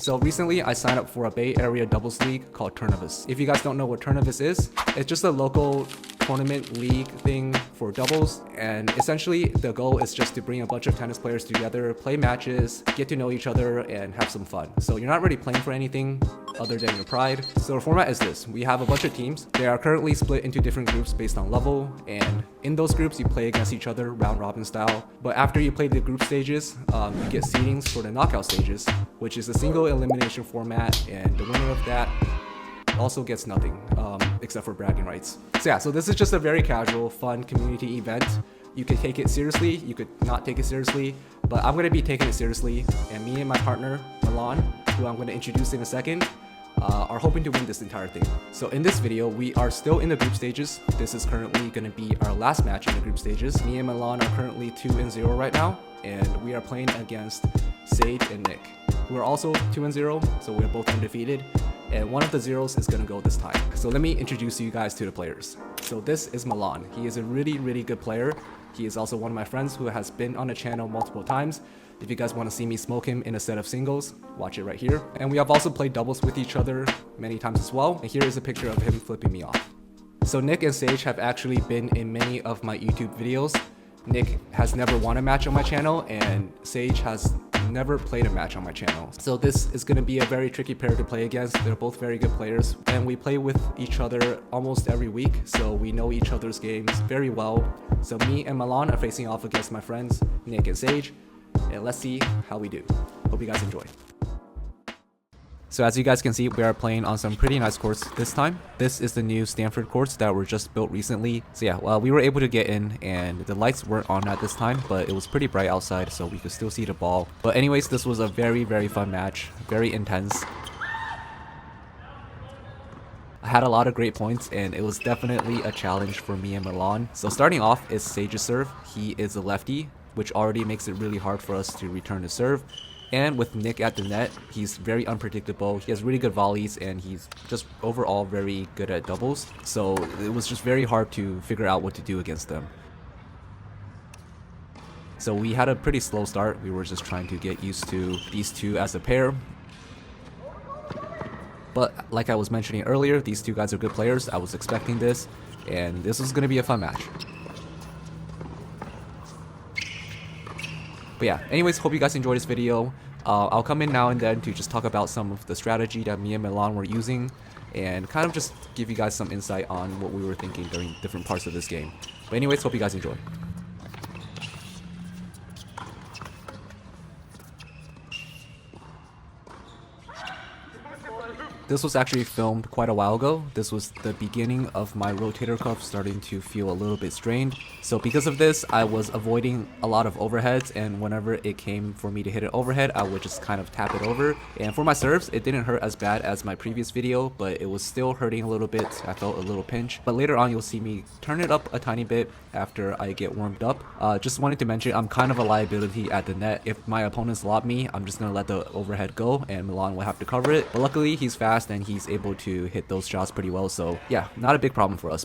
So recently I signed up for a Bay Area doubles league called Tournavus. If you guys don't know what Tournavus is, it's just a local tournament league thing for doubles, and essentially the goal is just to bring a bunch of tennis players together, play matches, get to know each other, and have some fun. So you're not really playing for anything other than your pride. So the format is this: we have a bunch of teams. They are currently split into different groups based on level, and in those groups you play against each other round robin style. But after you play the group stages, you get seedings for the knockout stages, which is a single elimination format, and the winner of that also gets nothing except for bragging rights. So yeah, so this is just a very casual, fun community event. You could take it seriously, you could not take it seriously, but I'm gonna be taking it seriously, and me and my partner Milan, who I'm gonna introduce in a second, are hoping to win this entire thing. So in this video, we are still in the group stages. This is currently gonna be our last match in the group stages. Me and Milan are currently 2-0 right now, and we are playing against Sej and Nick. We're also 2-0, so we're both undefeated, and one of the zeros is gonna go this time. So let me introduce you guys to the players. So this is Milan. He is a really good player. He is also one of my friends who has been on the channel multiple times. If you guys want to see me smoke him in a set of singles, watch it right here. And we have also played doubles with each other many times as well. And here is a picture of him flipping me off. So Nick and Sej have actually been in many of my YouTube videos. Nick has never won a match on my channel, and Sej has never played a match on my channel. So this is going to be a very tricky pair to play against. They're both very good players, and we play with each other almost every week, so we know each other's games very well. So me and Milan are facing off against my friends Nick and Sej, and let's see how we do. Hope you guys enjoy. So as you guys can see, we are playing on some pretty nice courts this time. This is the new Stanford courts that were just built recently. So yeah, well, we were able to get in, and the lights weren't on at this time, but it was pretty bright outside, so we could still see the ball. But anyways, this was a very fun match, very intense. I had a lot of great points, and it was definitely a challenge for me and Milan. So starting off is Sej's serve. He is a lefty, which already makes it really hard for us to return the serve. And with Nick at the net, he's very unpredictable. He has really good volleys, and he's just overall very good at doubles. So it was just very hard to figure out what to do against them. So we had a pretty slow start. We were just trying to get used to these two as a pair. But like I was mentioning earlier, these two guys are good players. I was expecting this, and this was going to be a fun match. But yeah, anyways, hope you guys enjoyed this video. I'll come in now and then to just talk about some of the strategy that me and Milan were using, and kind of just give you guys some insight on what we were thinking during different parts of this game. But anyways, hope you guys enjoy. This was actually filmed quite a while ago. This was the beginning of my rotator cuff starting to feel a little bit strained. So because of this, I was avoiding a lot of overheads, and whenever it came for me to hit an overhead, I would just kind of tap it over. And for my serves, it didn't hurt as bad as my previous video, but it was still hurting a little bit. I felt a little pinch. But later on, you'll see me turn it up a tiny bit after I get warmed up. Just wanted to mention, I'm kind of a liability at the net. If my opponents lob me, I'm just going to let the overhead go, and Milan will have to cover it. But luckily, he's fast and he's able to hit those shots pretty well, so yeah, not a big problem for us.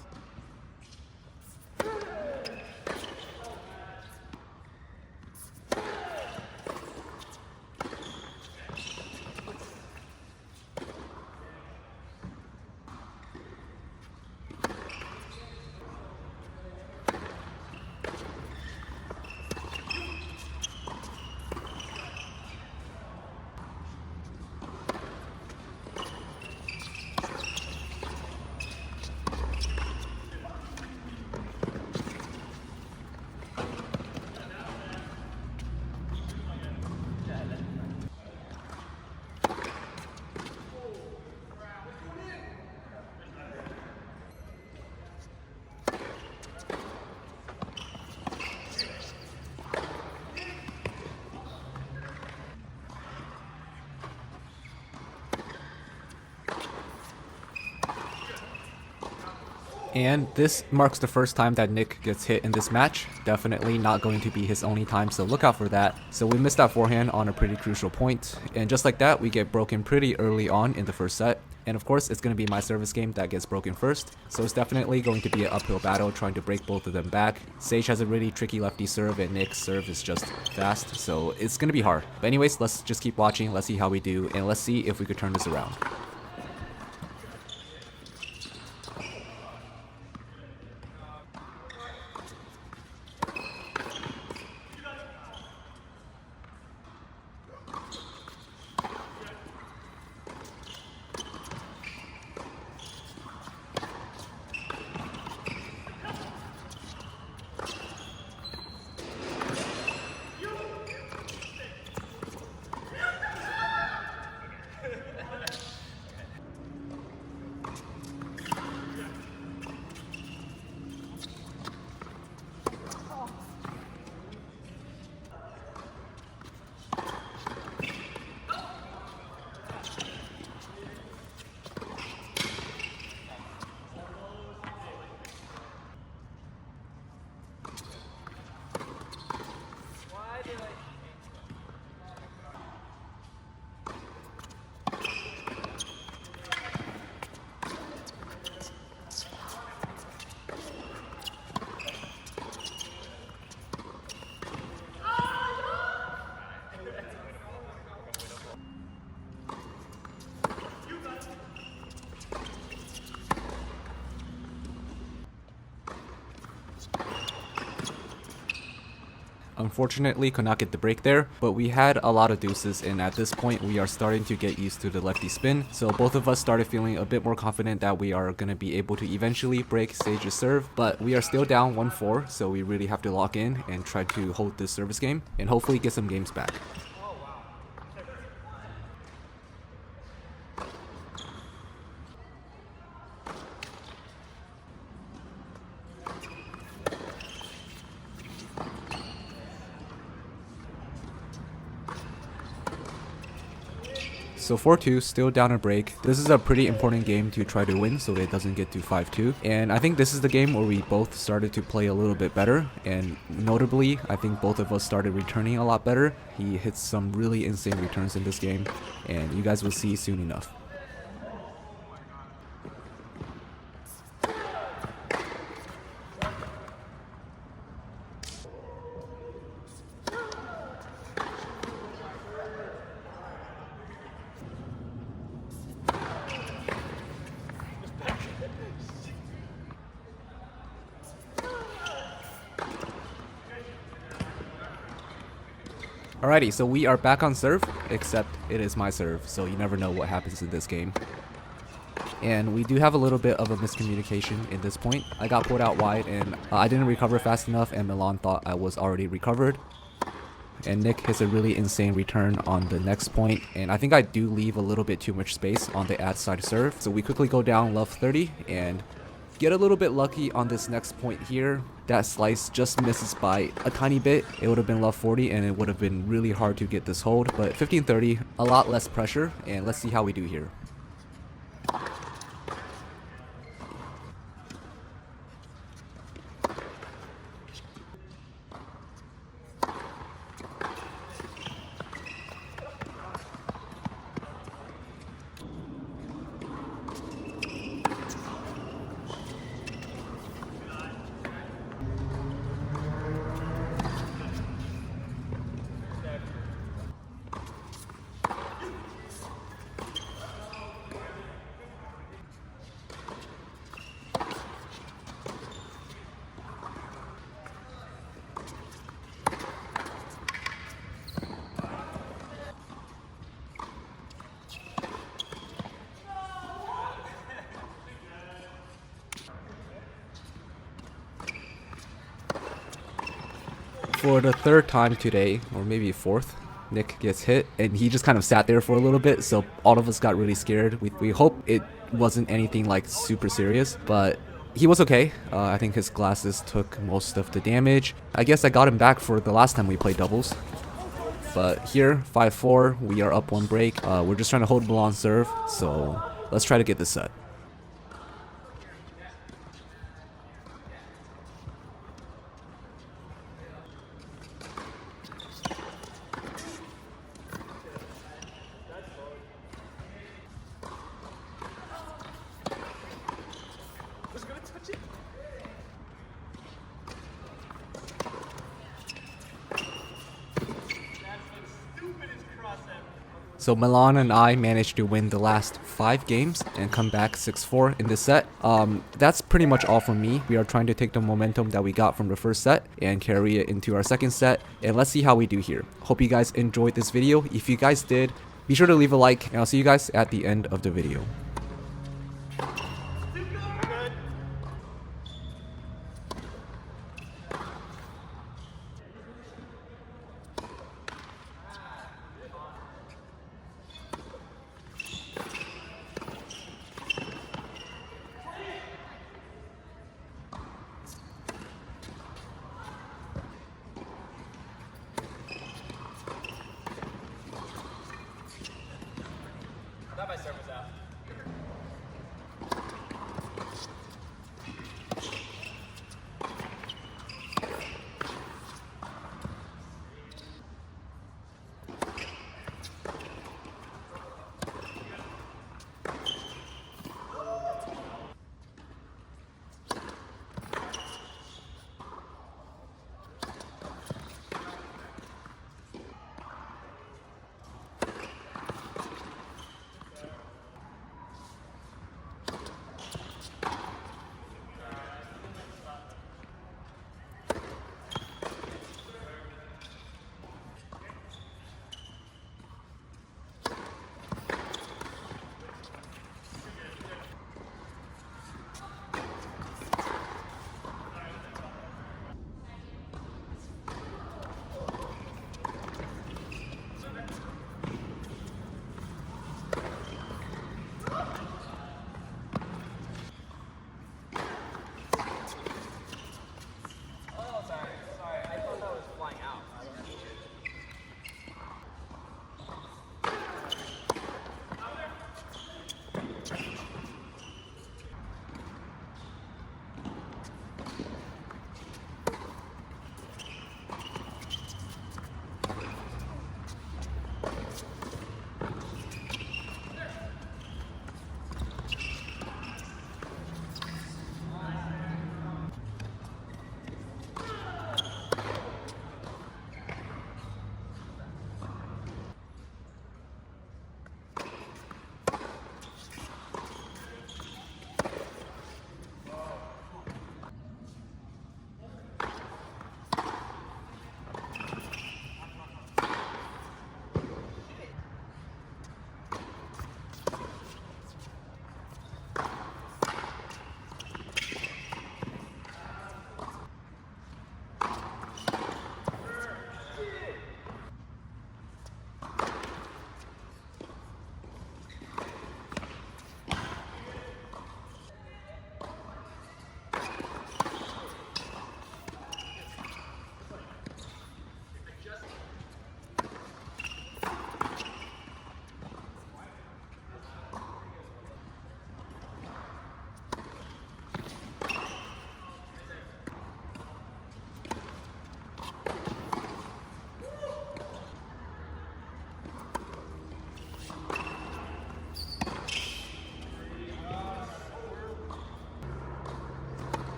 And this marks the first time that Nick gets hit in this match. Definitely not going to be his only time, so look out for that. So we missed that forehand on a pretty crucial point, and just like that, we get broken pretty early on in the first set. And of course, it's going to be my service game that gets broken first. So it's definitely going to be an uphill battle trying to break both of them back. Sej has a really tricky lefty serve and Nick's serve is just fast. So it's going to be hard. But anyways, let's just keep watching. Let's see how we do. And let's see if we could turn this around. Unfortunately, could not get the break there, but we had a lot of deuces, and at this point we are starting to get used to the lefty spin, so both of us started feeling a bit more confident that we are going to be able to eventually break Sej's serve, but we are still down 1-4, so we really have to lock in and try to hold this service game and hopefully get some games back. So 4-2, still down a break. This is a pretty important game to try to win so that it doesn't get to 5-2. And I think this is the game where we both started to play a little bit better. And notably, I think both of us started returning a lot better. He hits some really insane returns in this game, and you guys will see soon enough. Alrighty, so we are back on serve, except it is my serve, so you never know what happens in this game. And we do have a little bit of a miscommunication in this point. I got pulled out wide and I didn't recover fast enough, and Milan thought I was already recovered. And Nick hits a really insane return on the next point, and I think I do leave a little bit too much space on the ad side serve. So we quickly go down love 30 and get a little bit lucky on this next point here. That slice just misses by a tiny bit. It would have been love 40 and it would have been really hard to get this hold, but 15-30, a lot less pressure, and let's see how we do here. For the third time today, or maybe fourth, Nick gets hit, and he just kind of sat there for a little bit, so all of us got really scared. We hope it wasn't anything like super serious, but he was okay. I think his glasses took most of the damage. I guess I got him back for the last time we played doubles. But here, 5-4, we are up one break. We're just trying to hold Milan serve, so let's try to get this set. So Milan and I managed to win the last 5 games and come back 6-4 in this set. That's pretty much all from me. We are trying to take the momentum that we got from the first set and carry it into our second set. And let's see how we do here. Hope you guys enjoyed this video. If you guys did, be sure to leave a like, and I'll see you guys at the end of the video. My serve was out.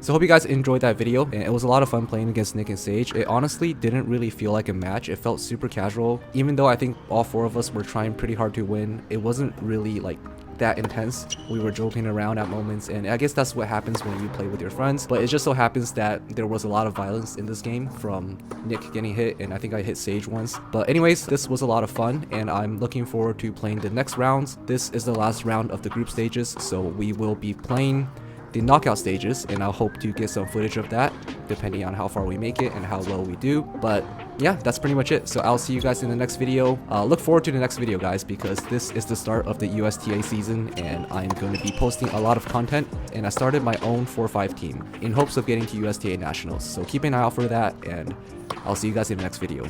So hope you guys enjoyed that video, and it was a lot of fun playing against Nick and Sej. It honestly didn't really feel like a match. It felt super casual. Even though I think all four of us were trying pretty hard to win, it wasn't really like that intense. We were joking around at moments, and I guess that's what happens when you play with your friends. But it just so happens that there was a lot of violence in this game, from Nick getting hit, and I think I hit Sej once. But anyways, this was a lot of fun, and I'm looking forward to playing the next rounds. This is the last round of the group stages, so we will be playing the knockout stages, and I'll hope to get some footage of that depending on how far we make it and how well we do. But yeah, that's pretty much it. So I'll see you guys in the next video. Look forward to the next video, guys, because this is the start of the USTA season, and I'm going to be posting a lot of content. And I started my own 4.5 team in hopes of getting to USTA Nationals, so keep an eye out for that, and I'll see you guys in the next video.